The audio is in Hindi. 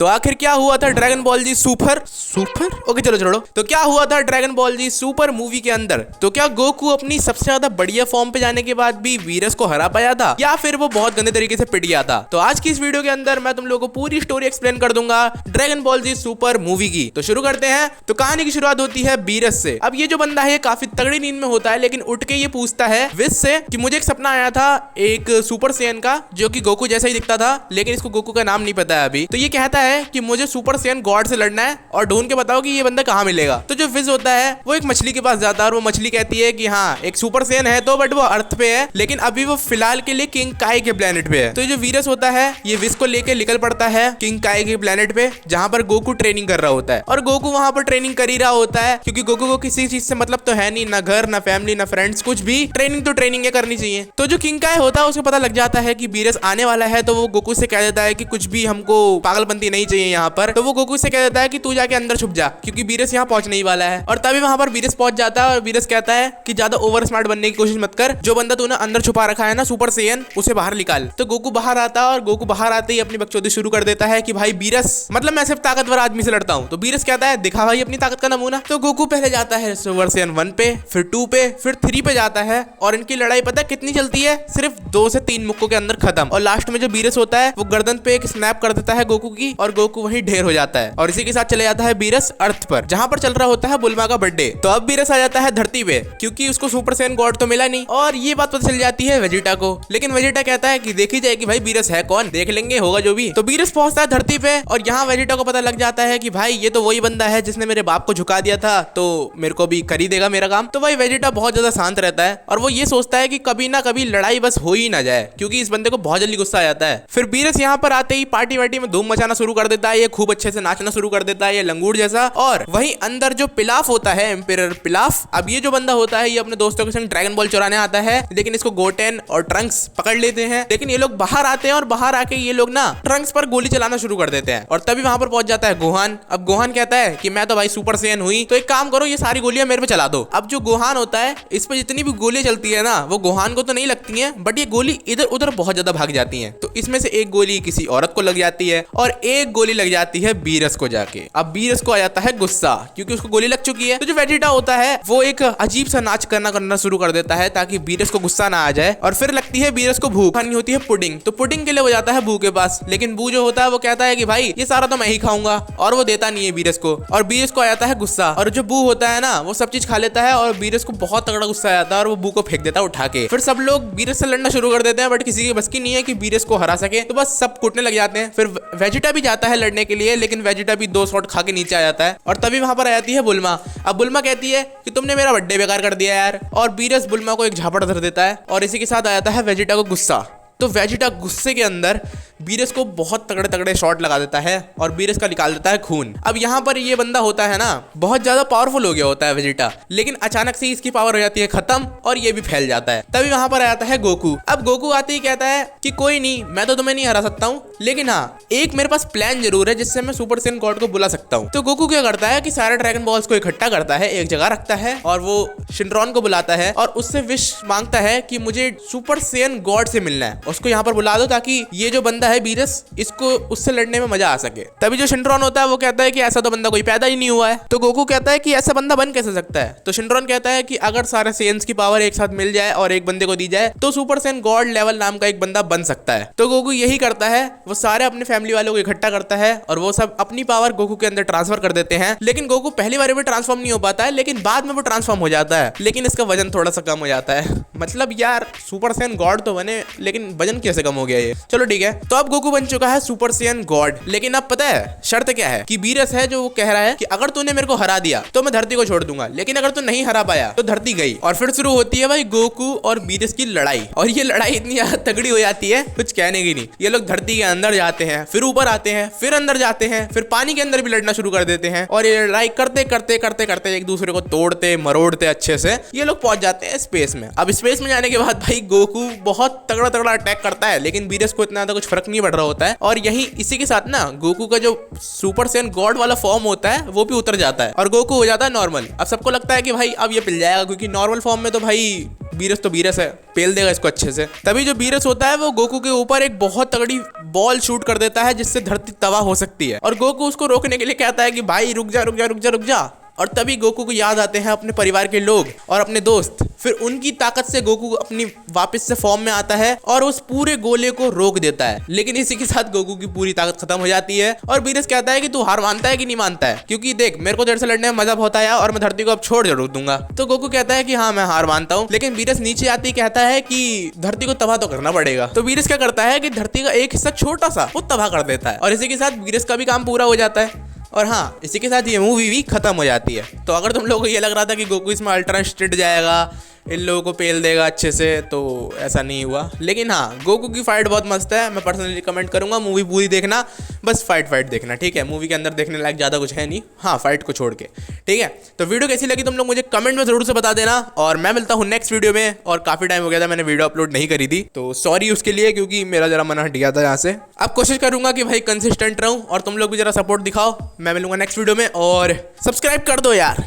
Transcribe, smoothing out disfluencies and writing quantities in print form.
तो आखिर क्या हुआ था ड्रैगन बॉल जी सुपर ओके चलो छोड़ो। तो क्या हुआ था ड्रैगन बॉल जी सुपर मूवी के अंदर? तो क्या गोकू अपनी सबसे ज्यादा बढ़िया फॉर्म पे जाने के बाद भी वीरस को हरा पाया था, या फिर वो बहुत गंदे तरीके से पिट गया था? तो आज की इस वीडियो के अंदर मैं तुम लोगों को पूरी स्टोरी एक्सप्लेन कर दूंगा ड्रैगन बॉल जी सुपर मूवी की। तो शुरू करते हैं। तो कहानी की शुरुआत होती है वीरस से। अब ये जो बंदा है काफी तगड़ी नींद में होता है, लेकिन उठ के ये पूछता है विश से कि मुझे एक सपना आया था एक सुपर सेयन का, जो कि गोकू जैसा ही दिखता था, लेकिन इसको गोकू का नाम नहीं पता है अभी। तो ये कहता है कि मुझे सुपर सेयन गॉड से लड़ना है और ढूंढ के बताओ कि ये बंदा कहाँ मिलेगा। तो जो विश होता है वो एक मछली के पास जाता है और वो मछली कहती है कि हाँ एक सुपर सेयन है तो, बट वो अर्थ पे है, लेकिन अभी वो फिलहाल के लिए किंग काई के प्लेनेट पे है। तो जो वीरस होता है ये विश को लेके निकल पड़ता है किंग काई के प्लेनेट पे, जहाँ पर गोकू ट्रेनिंग कर रहा होता है। और गोकू वहां पर ट्रेनिंग कर ही रहा होता है, क्योंकि गोकू को किसी चीज से मतलब तो है नहीं, ना घर ना फैमिली ना फ्रेंड्स, कुछ भी। ट्रेनिंग तो ट्रेनिंग है, करनी चाहिए। तो जो किंग काई होता है उसको पता लग जाता है कि वीरस आने वाला है, तो वो गोकू से कह देता है कि कुछ भी हमको पागलपंती नहीं चाहिए यहाँ पर। तो वो गोकू से कह देता है कि तू जाके अंदर छुप जा, क्योंकि वीरस यहाँ पहुंचने ही वाला है। और तभी वहां पर वीरस पहुंच जाता है और वीरस कहता है कि ज्यादा ओवर स्मार्ट बनने की कोशिश मत कर, जो बंदा तूने अंदर छुपा रखा है ना सुपर सेयन, उसे बाहर निकाल। तो गोकू बाहर आता है और गोकू बाहर आते ही अपनी बकचोदी शुरू कर देता है कि भाई वीरस मतलब मैं सिर्फ ताकतवर आदमी से लड़ता हूँ। तो वीरस कहता है दिखा भाई अपनी ताकत का नमूना। तो गोकू पहले जाता है सुपर सेयन 1 पे, फिर 2 पे, फिर 3 पे जाता है, और इनकी लड़ाई पता है कितनी चलती है? सिर्फ 2 से 3 मुक्कों के अंदर खत्म। और लास्ट में जो वीरस होता है वो गर्दन पे एक स्नैप कर देता है गोकू की, और गोकू वहीं ढेर हो जाता है। और इसी के साथ चले जाता है वीरस अर्थ पर, जहां पर चल रहा होता है बुल्मा का बर्थडे। तो अब वीरस आ जाता है धरती पे, क्योंकि उसको सुपर सेयन गॉड तो मिला नहीं, और ये बात पता चल जाती है वेजिटा को। लेकिन वेजिटा कहता है कि देखी जाएगी भाई वीरस है कौन, देख लेंगे होगा जो भी। तो वीरस पहुंचता है धरती पे, और यहाँ वेजिटा को पता लग जाता है कि भाई ये तो वही बंदा है जिसने मेरे बाप को झुका दिया था, तो मेरे को भी कर ही देगा मेरा काम। तो भाई वेजिटा बहुत ज्यादा शांत रहता है, और वो ये सोचता है कि कभी ना कभी लड़ाई बस हो ही ना जाए, क्योंकि इस बंदे को बहुत जल्दी गुस्सा आ जाता है। फिर वीरस यहाँ पर आते ही पार्टी वार्टी में धूम मचाना शुरू कर देता है, ये खूब अच्छे से नाचना शुरू कर देता है, ये लंगूर जैसा। और वहीं अंदर जो पिलाफ होता है, एम्पिरर पिलाफ, अब ये जो बंदा होता है ये अपने दोस्तों के संग ड्रैगन बॉल चुराने आता है, लेकिन इसको गोटेन और ट्रंक्स पकड़ लेते हैं। लेकिन ये लोग बाहर आते हैं, और बाहर आके ये लोग ना ट्रंक्स पर गोली चलाना शुरू कर देते हैं। और तभी वहां पर पहुंच जाता है गोहान। अब गोहान कहता है कि मैं तो भाई सुपर सेयन हुई, तो एक काम करो ये सारी गोलियां मेरे पे चला दो। अब जो गोहान होता है इस पे जितनी भी गोलियां चलती है ना, वो गोहान को तो नहीं लगती है, बट ये गोली इधर उधर बहुत ज्यादा भाग जाती है। तो इसमें से एक गोली किसी औरत को लग जाती है, और एक गोली लग जाती है वीरस को जाके। अब वीरस को आ जाता है गुस्सा, क्योंकि उसको गोली लग चुकी है। तो जो वेजिटा होता है वो एक अजीब सा नाच करना शुरू कर देता है, ताकि वीरस को गुस्सा ना आ जाए। और फिर लगती है वीरस को भूख, खानी होती है पुडिंग। तो पुडिंग के लिए वो जाता है बू के पास, लेकिन बू जो होता है वो कहता है कि भाई ये सारा तो मैं ही खाऊंगा, और वो देता नहीं है वीरस को। और वीरस को आ जाता है गुस्सा, और जो बू होता है ना वो सब चीज खा लेता है, और वीरस को बहुत तगड़ा गुस्सा आ जाता है, और वो बू को फेंक देता है उठा के। फिर सब लोग वीरस से लड़ना शुरू कर देते हैं, बट किसी की बस की नहीं है कि वीरस को हरा सके, तो बस सब कूटने लग जाते हैं। फिर वेजिटा भी जाता है लड़ने के लिए, लेकिन वेजिटा भी 2 शॉट खा के नीचे आ जाता है। और तभी वहां पर आ जाती है बुल्मा। अब बुल्मा कहती है कि तुमने मेरा बर्थडे बेकार कर दिया यार, और वीरस बुल्मा को एक झापड़ धर देता है, और इसी के साथ आ जाता है वेजिटा को गुस्सा। तो वेजिटा गुस्से के अंदर वीरस को बहुत तगड़े तगड़े शॉट लगा देता है, और वीरस का निकाल देता है खून। अब यहाँ पर ये बंदा होता है ना बहुत ज्यादा पावरफुल हो गया होता है वेजिटा, लेकिन अचानक से इसकी पावर हो जाती है खत्म, और ये भी फैल जाता है। तभी वहां पर आ जाता है गोकू। अब गोकू आते ही कहता है कि कोई नहीं, मैं तो तुम्हें नहीं हरा सकता हूँ, लेकिन हाँ एक मेरे पास प्लान जरूर है जिससे मैं सुपर सेयन गॉड को बुला सकता हूँ। तो गोकू क्या करता है कि सारे ड्रैगन बॉल्स को इकट्ठा करता है, एक जगह रखता है, और वो शिनरॉन को बुलाता है, और उससे विश मांगता है कि मुझे सुपर सेयन गॉड से मिलना है, उसको यहाँ पर बुला दो, ताकि ये जो बंदा है वीरस इसको उससे लड़ने में मजा आ सके। तभी जो शिनरॉन होता है वो कहता है कि ऐसा तो बंदा कोई पैदा ही नहीं हुआ है। तो गोकू कहता है कि ऐसा बंदा बन कैसे सकता है? तो शिनरॉन कहता है कि अगर सारे सेयन्स की पावर एक साथ मिल जाए और एक बंदे को दी जाए, तो सुपर सेयन गॉड लेवल नाम का एक बंदा बन सकता है। तो गोकू यही करता है, वो सारे अपने फैमिली वालों को इकट्ठा करता है, और वो सब अपनी पावर गोकू के अंदर ट्रांसफर कर देते हैं। लेकिन गोकू पहली बार में ट्रांसफॉर्म नहीं हो पाता है, लेकिन बाद में वो ट्रांसफॉर्म हो जाता है, लेकिन इसका वजन थोड़ा सा कम हो जाता है। मतलब यार सुपर सेयन गॉड तो बने, लेकिन वजन कैसे कम हो गया ये? चलो ठीक है। तो अब गोकू बन चुका है सुपर सेयन गॉड, लेकिन अब पता है शर्त क्या है? कि वीरस है जो वो कह रहा है कि अगर तूने मेरे को हरा दिया तो मैं धरती को छोड़ दूंगा, लेकिन अगर तू नहीं हरा पाया तो धरती गई। और फिर शुरू होती है भाई गोकू और वीरस की लड़ाई, और ये लड़ाई इतनी तगड़ी हो जाती है कुछ कहने की नहीं। ये लोग धरती के अंदर जाते हैं, फिर ऊपर आते हैं, फिर अंदर जाते हैं, फिर पानी के अंदर भी लड़ना शुरू कर देते हैं, और ये लड़ाई करते करते करते करते एक दूसरे को तोड़ते मरोड़ते अच्छे से ये लोग पहुंच जाते हैं स्पेस में। अब स्पेस में जाने के बाद भाई गोकू बहुत तगड़ा तगड़ा अटैक करता है, लेकिन वीरस को इतना कुछ फर्क नहीं पड़ रहा होता है। और यही इसी के साथ ना गोकू का जो सुपर सेयन गॉड वाला फॉर्म होता है वो भी उतर जाता है, और गोकू हो जाता है नॉर्मल। अब सबको लगता है कि भाई अब ये पिल जाएगा, क्योंकि नॉर्मल फॉर्म में तो भाई वीरस तो वीरस है, पेल देगा इसको अच्छे से। तभी जो वीरस होता है वो गोकू के ऊपर एक बहुत तगड़ी बॉल शूट कर देता है जिससे धरती तबाह हो सकती है। और गोकू उसको रोकने के लिए कहता है कि भाई रुक जा रुक जा रुक जा रुक जा। और तभी गोकू को याद आते हैं अपने परिवार के लोग और अपने दोस्त। फिर उनकी ताकत से गोकू अपनी वापस से फॉर्म में आता है और उस पूरे गोले को रोक देता है। लेकिन इसी के साथ गोकू की पूरी ताकत खत्म हो जाती है और वीरस कहता है कि तू हार मानता है कि नहीं मानता है, क्योंकि देख मेरे को तेरे से लड़ने में मजा बहुत आया और मैं धरती को अब छोड़ जरूर दूंगा। तो गोकू कहता है कि हाँ मैं हार मानता हूँ। लेकिन वीरस नीचे आते ही कहता है कि धरती को तबाह तो करना पड़ेगा। तो वीरस क्या करता है कि धरती का एक हिस्सा छोटा सा वो तबाह कर देता है और इसी के साथ वीरस का भी काम पूरा हो जाता है। और हाँ, इसी के साथ ये मूवी भी खत्म हो जाती है। तो अगर तुम लोगों को ये लग रहा था कि गोकू इसमें अल्ट्रा स्ट्रिक्ट जाएगा, इन लोगों को पेल देगा अच्छे से, तो ऐसा नहीं हुआ। लेकिन हाँ, गोकू की फाइट बहुत मस्त है। मैं पर्सनली कमेंट करूंगा मूवी पूरी देखना, बस फाइट देखना, ठीक है। मूवी के अंदर देखने लायक ज़्यादा कुछ है नहीं, हाँ फाइट को छोड़ के, ठीक है। तो वीडियो कैसी लगी तुम लोग मुझे कमेंट में जरूर से बता देना और मैं मिलता हूँ नेक्स्ट वीडियो में। और काफ़ी टाइम हो गया था मैंने वीडियो अपलोड नहीं करी थी, तो सॉरी उसके लिए, क्योंकि मेरा जरा मन हट गया था यहाँ से। अब कोशिश करूंगा कि भाई कंसिस्टेंट रहूँ और तुम लोग भी जरा सपोर्ट दिखाओ। मैं मिलूंगा नेक्स्ट वीडियो में और सब्सक्राइब कर दो यार।